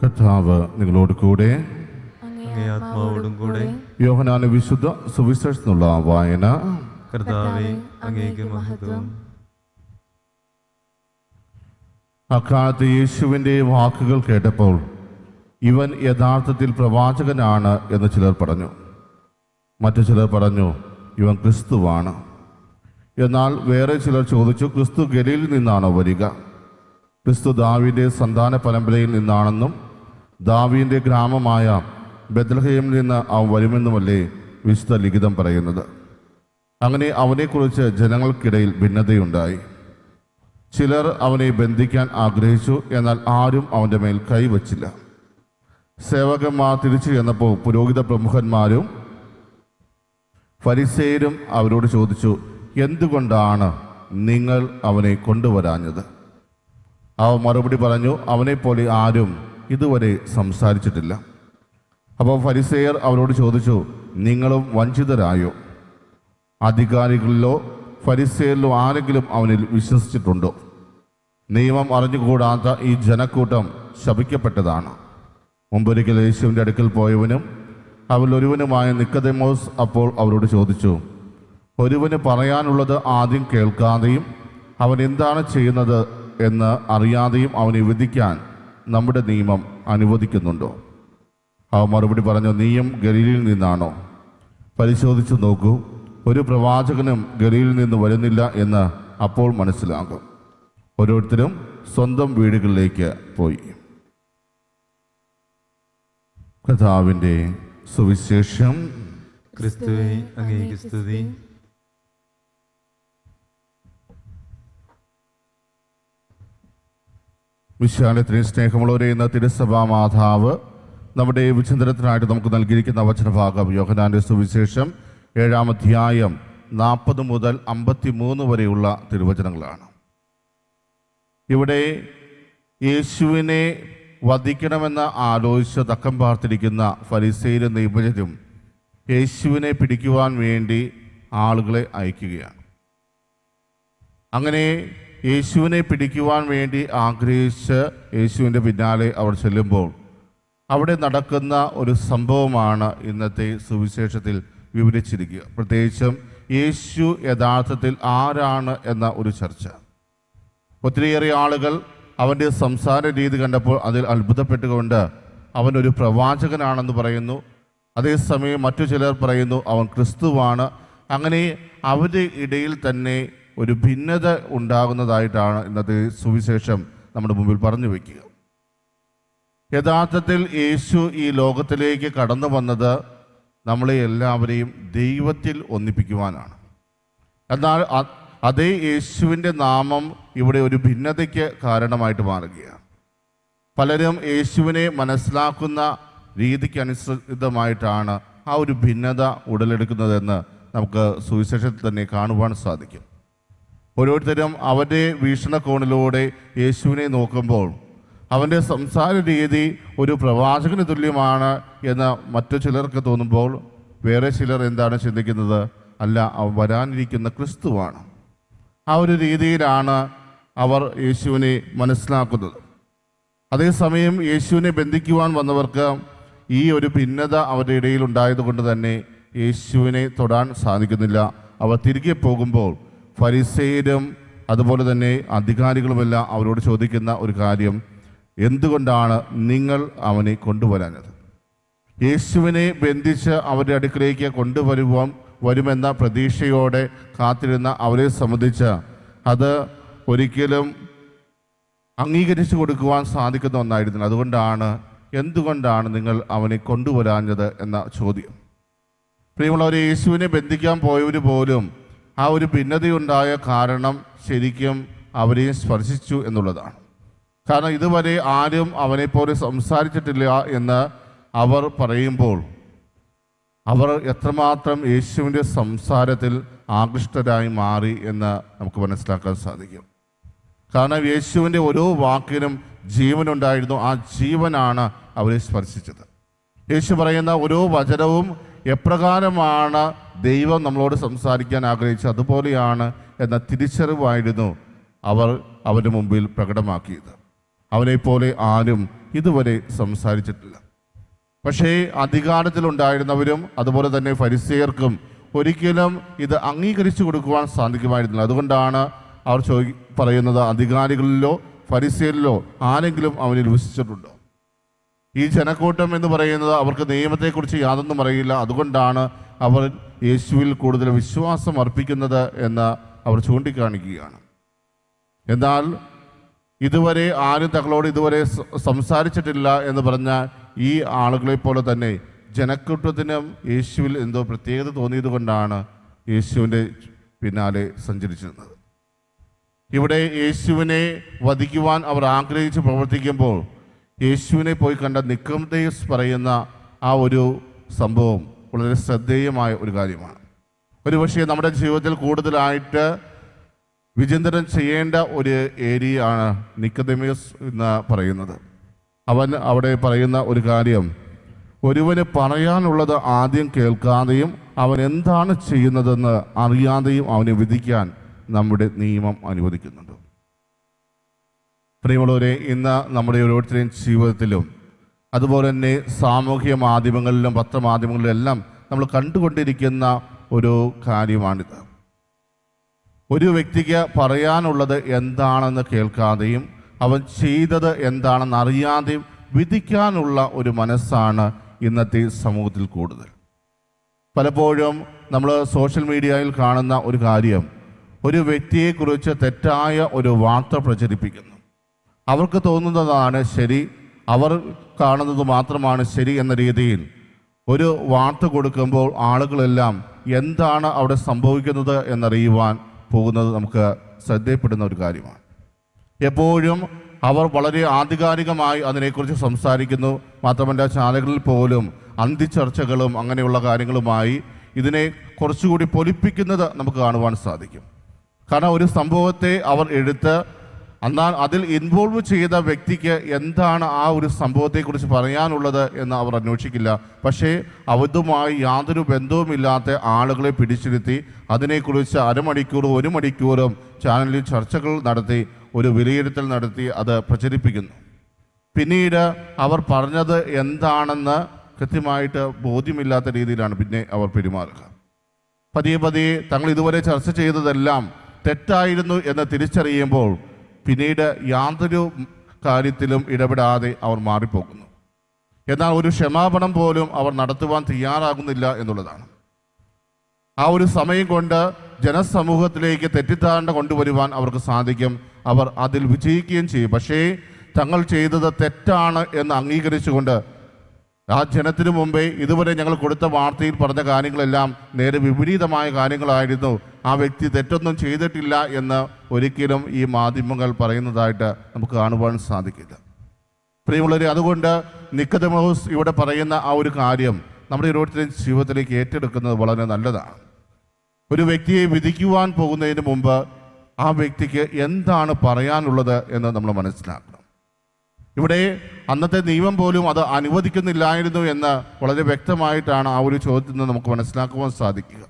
കർത്താവ് നിങ്ങളോട് കൂടെ. അങ്ങേ ആത്മാവോടും കൂടെ. യോഹന്നാന്റെ വിശുദ്ധ സുവിശേഷത്തിനുള്ള വായന. കർത്താവേ, അങ്ങേക്ക് മഹത്വം. അക്കാലത്ത് യേശുവിൻ്റെ വാക്കുകൾ കേട്ടപ്പോൾ ഇവൻ യഥാർത്ഥത്തിൽ പ്രവാചകനാണ് എന്ന് ചിലർ പറഞ്ഞു. മറ്റു ചിലർ പറഞ്ഞു, ഇവൻ ക്രിസ്തുവാണ്. എന്നാൽ വേറെ ചിലർ ചോദിച്ചു, ക്രിസ്തു ഗലീലിൽ നിന്നാണോ വരിക? ക്രിസ്തു ദാവീദിന്റെ സന്താന പരമ്പരയിൽ നിന്നാണെന്നും ദാവീദിന്റെ ഗ്രാമമായ ബെത്ലഹേമിൽ നിന്ന് അവൻ വരുമെന്നുമല്ലേ വിശുദ്ധ ലിഖിതം പറയുന്നത്? അങ്ങനെ അവനെക്കുറിച്ച് ജനങ്ങൾക്കിടയിൽ ഭിന്നതയുണ്ടായി. ചിലർ അവനെ ബന്ധിക്കാൻ ആഗ്രഹിച്ചു, എന്നാൽ ആരും അവൻ്റെ മേൽ കൈവച്ചില്ല. സേവകന്മാർ തിരിച്ചു ചെന്നപ്പോൾ പുരോഹിത പ്രമുഖന്മാരും ഫരിസേയരും അവരോട് ചോദിച്ചു, എന്തുകൊണ്ടാണ് നിങ്ങൾ അവനെ കൊണ്ടുവരാഞ്ഞത്? അവർ മറുപടി പറഞ്ഞു, അവനെപ്പോലെ ആരും ഇതുവരെ സംസാരിച്ചിട്ടില്ല. അപ്പോൾ ഫരിസേയർ അവരോട് ചോദിച്ചു, നിങ്ങളും വഞ്ചിതരായോ? അധികാരികളിലോ ഫരിസേയരിലോ ആരെങ്കിലും അവനിൽ വിശ്വസിച്ചിട്ടുണ്ടോ? നിയമം അറിഞ്ഞുകൂടാത്ത ഈ ജനക്കൂട്ടം ശപിക്കപ്പെട്ടതാണ്. മുമ്പൊരിക്കൽ യേശുവിൻ്റെ അടുക്കൽ പോയവനും അവരിലൊരുവനുമായ നിക്കോദെമോസ് അപ്പോൾ അവരോട് ചോദിച്ചു, ഒരുവന് പറയാനുള്ളത് ആദ്യം കേൾക്കാതെയും അവൻ എന്താണ് ചെയ്യുന്നത് എന്ന് അറിയാതെയും അവനെ വിധിക്കാൻ നമ്മുടെ നിയമം അനുവദിക്കുന്നുണ്ടോ? അവൻ മറുപടി പറഞ്ഞു, നീയും ഗലീലയിൽ നിന്നാണോ? പരിശോധിച്ചു നോക്കൂ, ഒരു പ്രവാചകനും ഗലീലയിൽ നിന്ന് വരുന്നില്ല എന്ന് അപ്പോൾ മനസ്സിലാകും. ഓരോരുത്തരും സ്വന്തം വീടുകളിലേക്ക് പോയി. കർത്താവിൻ്റെ സുവിശേഷം. ക്രിസ്തുവേ, അങ്ങേക്ക് സ്തുതി. വിശാലത്തിന് സ്നേഹമുള്ളവരെ, ഇന്ന് തിരുസഭാ മാതാവ് നമ്മുടെ വിചിന്തനത്തിനായിട്ട് നമുക്ക് നൽകിയിരിക്കുന്ന വചനഭാഗം യോഹന്നാന്റെ സുവിശേഷം 7-ാം അധ്യായം 40 മുതൽ 53 വരെയുള്ള തിരുവചനങ്ങളാണ്. ഇവിടെ യേശുവിനെ വധിക്കണമെന്ന് ആലോചിച്ച് തക്കം പാർത്തിരിക്കുന്ന ഫരിസേയരും നിയമജ്ഞരും യേശുവിനെ പിടിക്കുവാൻ വേണ്ടി ആളുകളെ അയക്കുകയാണ്. അങ്ങനെ യേശുവിനെ പിടിക്കുവാൻ വേണ്ടി ആഗ്രഹിച്ച് യേശുവിൻ്റെ പിന്നാലെ അവർ ചെല്ലുമ്പോൾ അവിടെ നടക്കുന്ന ഒരു സംഭവമാണ് ഇന്നത്തെ സുവിശേഷത്തിൽ വിവരിച്ചിരിക്കുക. പ്രത്യേകിച്ചും യേശു യഥാർത്ഥത്തിൽ ആരാണ് എന്ന ഒരു ചർച്ച. ഒത്തിരിയേറെ ആളുകൾ അവൻ്റെ സംസാര രീതി കണ്ടപ്പോൾ അതിൽ അത്ഭുതപ്പെട്ടുകൊണ്ട് അവനൊരു പ്രവാചകനാണെന്ന് പറയുന്നു. അതേസമയം മറ്റു ചിലർ പറയുന്നു അവൻ ക്രിസ്തുവാണ്. അങ്ങനെ അവരുടെ ഇടയിൽ തന്നെ ഒരു ഭിന്നത ഉണ്ടാകുന്നതായിട്ടാണ് ഇന്നത്തെ സുവിശേഷം നമ്മുടെ മുമ്പിൽ പറഞ്ഞു വയ്ക്കുക. യഥാർത്ഥത്തിൽ യേശു ഈ ലോകത്തിലേക്ക് കടന്നു വന്നത് നമ്മളെ എല്ലാവരെയും ദൈവത്തിൽ ഒന്നിപ്പിക്കുവാനാണ്. എന്നാൽ അതേ യേശുവിൻ്റെ നാമം ഇവിടെ ഒരു ഭിന്നതയ്ക്ക് കാരണമായിട്ട് മാറുകയാണ്. പലരും യേശുവിനെ മനസ്സിലാക്കുന്ന രീതിക്ക് അനുസൃതമായിട്ടാണ് ആ ഒരു ഭിന്നത ഉടലെടുക്കുന്നതെന്ന് നമുക്ക് സുവിശേഷത്തിൽ തന്നെ കാണുവാൻ സാധിക്കും. ഓരോരുത്തരും അവരുടെ വീക്ഷണകോണിലൂടെ യേശുവിനെ നോക്കുമ്പോൾ അവൻ്റെ സംസാര രീതി ഒരു പ്രവാചകന് തുല്യമാണ് എന്ന് മറ്റു ചിലർക്ക് തോന്നുമ്പോൾ വേറെ ചിലർ എന്താണ് ചിന്തിക്കുന്നത്? അല്ല, അവൻ വരാനിരിക്കുന്ന ക്രിസ്തുവാണ്. ആ ഒരു രീതിയിലാണ് അവർ യേശുവിനെ മനസ്സിലാക്കുന്നത്. അതേസമയം യേശുവിനെ ബന്ധിക്കുവാൻ വന്നവർക്ക് ഈ ഒരു ഭിന്നത അവരുടെ ഇടയിൽ ഉണ്ടായതുകൊണ്ട് തന്നെ യേശുവിനെ തൊടാൻ സാധിക്കുന്നില്ല. അവർ തിരികെ പോകുമ്പോൾ ഫരിസേയരും അതുപോലെ തന്നെ അധികാരികളുമെല്ലാം അവരോട് ചോദിക്കുന്ന ഒരു കാര്യം, എന്തുകൊണ്ടാണ് നിങ്ങൾ അവനെ കൊണ്ടുവരാഞ്ഞത്? യേശുവിനെ ബന്ധിച്ച് അവരുടെ അടുക്കിലേക്ക് വരുമെന്ന പ്രതീക്ഷയോടെ കാത്തിരുന്ന അവരെ സംബന്ധിച്ച് അത് ഒരിക്കലും അംഗീകരിച്ചു കൊടുക്കുവാൻ സാധിക്കുന്ന ഒന്നായിരുന്നില്ല. അതുകൊണ്ടാണ് എന്തുകൊണ്ടാണ് നിങ്ങൾ അവനെ കൊണ്ടുവരാഞ്ഞത് എന്ന ചോദ്യം. പ്രിയമുള്ളവരെ, യേശുവിനെ ബന്ധിക്കാൻ പോയവർ പോലും ആ ഒരു ഭിന്നതയുണ്ടായ കാരണം ശരിക്കും അവരെയും സ്പർശിച്ചു എന്നുള്ളതാണ്. കാരണം ഇതുവരെ ആരും അവനെപ്പോലെ സംസാരിച്ചിട്ടില്ല എന്ന് അവർ പറയുമ്പോൾ അവർ എത്രമാത്രം യേശുവിൻ്റെ സംസാരത്തിൽ ആകൃഷ്ടരായി മാറി എന്ന് നമുക്ക് മനസ്സിലാക്കാൻ സാധിക്കും. കാരണം യേശുവിൻ്റെ ഓരോ വാക്കിനും ജീവനുണ്ടായിരുന്നു. ആ ജീവനാണ് അവരെ സ്പർശിച്ചത്. യേശു പറയുന്ന ഓരോ വചനവും എപ്രകാരമാണ് ദൈവം നമ്മളോട് സംസാരിക്കാൻ ആഗ്രഹിച്ചത് അതുപോലെയാണ് എന്ന തിരിച്ചറിവായിരുന്നു അവർ അവരുടെ മുമ്പിൽ പ്രകടമാക്കിയത്. അവനെപ്പോലെ ആരും ഇതുവരെ സംസാരിച്ചിട്ടില്ല. പക്ഷേ അധികാരത്തിലുണ്ടായിരുന്നവരും അതുപോലെ തന്നെ ഫരിസേയർക്കും ഒരിക്കലും ഇത് അംഗീകരിച്ചു കൊടുക്കുവാൻ സാധിക്കുമായിരുന്നില്ല. അതുകൊണ്ടാണ് അവർ പറയുന്നത്, അധികാരികളിലോ ഫരിസേയരിലോ ആരെങ്കിലും അവനിൽ വിശ്വസിച്ചിട്ടുണ്ടോ? ഈ ജനക്കൂട്ടം എന്ന് പറയുന്നത് അവർക്ക് നിയമത്തെക്കുറിച്ച് യാതൊന്നും അറിയില്ല. അതുകൊണ്ടാണ് അവർ യേശുവിൽ കൂടുതൽ വിശ്വാസം അർപ്പിക്കുന്നത് എന്ന് അവർ ചൂണ്ടിക്കാണിക്കുകയാണ്. എന്നാൽ ഇതുവരെ ആരും തങ്ങളോട് ഇതുവരെ സംസാരിച്ചിട്ടില്ല എന്ന് പറഞ്ഞ ഈ ആളുകളെ പോലെ തന്നെ ജനക്കൂട്ടത്തിനും യേശുവിൽ എന്തോ പ്രത്യേകത തോന്നിയത് കൊണ്ടാണ് യേശുവിൻ്റെ പിന്നാലെ സഞ്ചരിച്ചിരുന്നത്. ഇവിടെ യേശുവിനെ വധിക്കുവാൻ അവർ ആഗ്രഹിച്ച് പ്രവർത്തിക്കുമ്പോൾ യേശുവിനെ പോയി കണ്ട നിക്കോദേമോസ് പറയുന്ന ആ ഒരു സംഭവം വളരെ ശ്രദ്ധേയമായ ഒരു കാര്യമാണ്. ഒരുപക്ഷെ നമ്മുടെ ജീവിതത്തിൽ കൂടുതലായിട്ട് വിചിന്തനം ചെയ്യേണ്ട ഒരു ഏരിയ ആണ് നിക്കോദേമോസ് എന്ന് പറയുന്നത്. അവൻ അവിടെ പറയുന്ന ഒരു കാര്യം, ഒരുവന് പറയാനുള്ളത് ആദ്യം കേൾക്കാതെയും അവൻ എന്താണ് ചെയ്യുന്നതെന്ന് അറിയാതെയും അവനെ വിധിക്കാൻ നമ്മുടെ നിയമം അനുവദിക്കുന്നുണ്ട്. പ്രിയമുള്ളവരെ, ഇന്ന് നമ്മുടെ ഓരോരുത്തരുടെയും ജീവിതത്തിലും അതുപോലെ തന്നെ സാമൂഹ്യ മാധ്യമങ്ങളിലും പത്രമാധ്യമങ്ങളിലും എല്ലാം നമ്മൾ കണ്ടുകൊണ്ടിരിക്കുന്ന ഒരു കാര്യമാണിത്. ഒരു വ്യക്തിക്ക് പറയാനുള്ളത് എന്താണെന്ന് കേൾക്കാതെയും അവൻ ചെയ്തത് എന്താണെന്ന് അറിയാതെയും വിധിക്കാനുള്ള ഒരു മനസ്സാണ് ഇന്നത്തെ സമൂഹത്തിൽ കൂടുതൽ. പലപ്പോഴും നമ്മൾ സോഷ്യൽ മീഡിയയിൽ കാണുന്ന ഒരു കാര്യം, ഒരു വ്യക്തിയെക്കുറിച്ച് തെറ്റായ ഒരു വാർത്ത പ്രചരിപ്പിക്കുന്നു. അവർക്ക് തോന്നുന്നതാണ് ശരി, അവർ കാണുന്നത് മാത്രമാണ് ശരി എന്ന രീതിയിൽ ഒരു വാർത്ത കൊടുക്കുമ്പോൾ ആളുകളെല്ലാം എന്താണ് അവിടെ സംഭവിക്കുന്നത് എന്നറിയുവാൻ പോകുന്നത് നമുക്ക് ശ്രദ്ധയപ്പെടുന്ന ഒരു കാര്യമാണ്. എപ്പോഴും അവർ വളരെ ആധികാരികമായി അതിനെക്കുറിച്ച് സംസാരിക്കുന്നു. മാത്രമല്ല, ചാനലുകളിൽ പോലും അന്തിച്ചർച്ചകളും അങ്ങനെയുള്ള കാര്യങ്ങളുമായി ഇതിനെ കുറച്ചുകൂടി പൊലിപ്പിക്കുന്നത് നമുക്ക് കാണുവാൻ സാധിക്കും. കാരണം ഒരു സംഭവത്തെ അവർ എടുത്ത് എന്നാൽ അതിൽ ഇൻവോൾവ് ചെയ്ത വ്യക്തിക്ക് എന്താണ് ആ ഒരു സംഭവത്തെക്കുറിച്ച് പറയാനുള്ളത് എന്ന് അവർ അന്വേഷിക്കില്ല. പക്ഷേ അതുമായി യാതൊരു ബന്ധവുമില്ലാത്ത ആളുകളെ പിടിച്ചിരുത്തി അതിനെക്കുറിച്ച് അരമണിക്കൂറും 1 മണിക്കൂറും ചാനലിൽ ചർച്ചകൾ നടത്തി ഒരു വിലയിരുത്തൽ നടത്തി അത് പ്രചരിപ്പിക്കുന്നു. പിന്നീട് അവർ പറഞ്ഞത് എന്താണെന്ന് കൃത്യമായിട്ട് ബോധ്യമില്ലാത്ത രീതിയിലാണ് പിന്നെ അവർ പെരുമാറുക. പതിയെ തങ്ങൾ ഇതുവരെ ചർച്ച ചെയ്തതെല്ലാം തെറ്റായിരുന്നു എന്ന് തിരിച്ചറിയുമ്പോൾ പിന്നീട് യാതൊരു കാര്യത്തിലും ഇടപെടാതെ അവർ മാറിപ്പോകുന്നു. എന്നാൽ ഒരു ക്ഷമാപണം പോലും അവർ നടത്തുവാൻ തയ്യാറാകുന്നില്ല എന്നുള്ളതാണ്. ആ ഒരു സമയം കൊണ്ട് ജനസമൂഹത്തിലേക്ക് തെറ്റിദ്ധാരണ കൊണ്ടുവരുവാൻ അവർക്ക് സാധിക്കും. അവർ അതിൽ വിജയിക്കുകയും ചെയ്യും. പക്ഷേ തങ്ങൾ ചെയ്തത് തെറ്റാണ് എന്ന് അംഗീകരിച്ചുകൊണ്ട് ആ ജനത്തിനു മുമ്പേ ഇതുവരെ ഞങ്ങൾ കൊടുത്ത വാർത്തയിൽ പറഞ്ഞ കാര്യങ്ങളെല്ലാം നേരെ വിപരീതമായ കാര്യങ്ങളായിരുന്നു, ആ വ്യക്തി തെറ്റൊന്നും ചെയ്തിട്ടില്ല എന്ന് ഒരിക്കലും ഈ മാധ്യമങ്ങൾ പറയുന്നതായിട്ട് നമുക്ക് കാണുവാൻ സാധിക്കില്ല. പ്രിയമുള്ളവരെ, അതുകൊണ്ട് നിക്കോദേമോസ് ഇവിടെ പറയുന്ന ആ ഒരു കാര്യം നമ്മുടെ ഓരോരുത്തരുടെയും ജീവിതത്തിലേക്ക് ഏറ്റെടുക്കുന്നത് വളരെ നല്ലതാണ്. ഒരു വ്യക്തിയെ വിധിക്കുവാൻ പോകുന്നതിന് മുമ്പ് ആ വ്യക്തിക്ക് എന്താണ് പറയാനുള്ളത് എന്ന് നമ്മൾ മനസ്സിലാക്കണം. ഇവിടെ അന്നത്തെ നിയമം പോലും അത് അനുവദിക്കുന്നില്ലായിരുന്നു എന്ന് വളരെ വ്യക്തമായിട്ടാണ് ആ ഒരു ചോദ്യത്തിൽ നിന്ന് നമുക്ക് മനസ്സിലാക്കുവാൻ സാധിക്കുക.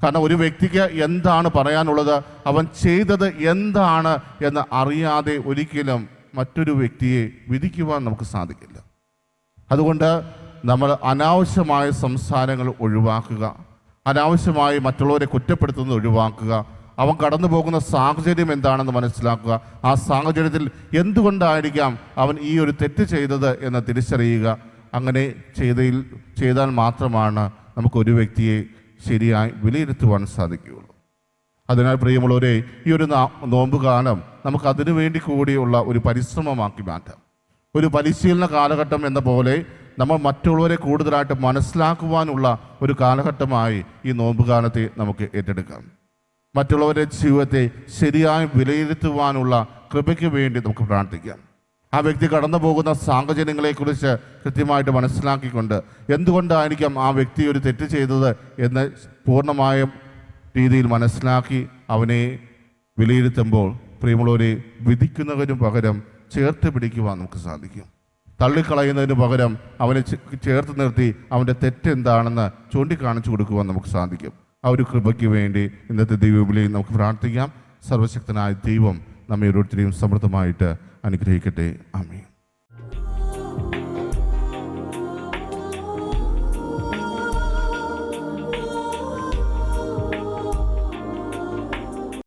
കാരണം ഒരു വ്യക്തിക്ക് എന്താണ് പറയാനുള്ളത്, അവൻ ചെയ്തത് എന്താണ് എന്ന് അറിയാതെ ഒരിക്കലും മറ്റൊരു വ്യക്തിയെ വിധിക്കുവാൻ നമുക്ക് സാധിക്കില്ല. അതുകൊണ്ട് നമ്മൾ അനാവശ്യമായ സംസാരങ്ങൾ ഒഴിവാക്കുക, അനാവശ്യമായി മറ്റുള്ളവരെ കുറ്റപ്പെടുത്തുന്നത് ഒഴിവാക്കുക. അവൻ കടന്നു പോകുന്ന സാഹചര്യം എന്താണെന്ന് മനസ്സിലാക്കുക. ആ സാഹചര്യത്തിൽ എന്തുകൊണ്ടായിരിക്കാം അവൻ ഈ ഒരു തെറ്റ് ചെയ്തത് എന്ന് തിരിച്ചറിയുക. അങ്ങനെ ചെയ്താൽ മാത്രമാണ് നമുക്കൊരു വ്യക്തിയെ ശരിയായി വിലയിരുത്തുവാൻ സാധിക്കുകയുള്ളൂ. അതിനാൽ പ്രിയമുള്ളവരെ, ഈ ഒരു നോമ്പുകാലം നമുക്ക് അതിനു വേണ്ടി കൂടിയുള്ള ഒരു പരിശ്രമമാക്കി മാറ്റാം. ഒരു പരിശീലന കാലഘട്ടം എന്ന പോലെ നമ്മൾ മറ്റുള്ളവരെ കൂടുതലായിട്ട് മനസ്സിലാക്കുവാനുള്ള ഒരു കാലഘട്ടമായി ഈ നോമ്പുകാലത്തെ നമുക്ക് ഏറ്റെടുക്കാം. മറ്റുള്ളവരുടെ ജീവിതത്തെ ശരിയായി വിലയിരുത്തുവാനുള്ള കൃപയ്ക്ക് വേണ്ടി നമുക്ക് പ്രാർത്ഥിക്കാം. ആ വ്യക്തി കടന്നു പോകുന്ന സാഹചര്യങ്ങളെക്കുറിച്ച് കൃത്യമായിട്ട് മനസ്സിലാക്കിക്കൊണ്ട് എന്തുകൊണ്ടായിരിക്കാം ആ വ്യക്തി ഒരു തെറ്റ് ചെയ്തത് എന്ന് പൂർണ്ണമായ രീതിയിൽ മനസ്സിലാക്കി അവനെ വിലയിരുത്തുമ്പോൾ പ്രിയമുള്ളവരെ, വിധിക്കുന്നതിനു പകരം ചേർത്ത് പിടിക്കുവാൻ നമുക്ക് സാധിക്കും. തള്ളിക്കളയുന്നതിന് പകരം അവനെ ചേർത്ത് നിർത്തി അവൻ്റെ തെറ്റെന്താണെന്ന് ചൂണ്ടിക്കാണിച്ചു കൊടുക്കുവാൻ നമുക്ക് സാധിക്കും. ആ ഒരു കൃപയ്ക്ക് വേണ്ടി ഇന്നത്തെ ദൈവവിളിയിൽ നമുക്ക് പ്രാർത്ഥിക്കാം. സർവശക്തനായ ദൈവം നമ്മെ ഓരോരുത്തരെയും സമൃദ്ധമായിട്ട് അനുഗ്രഹിക്കട്ടെ. ആമേൻ.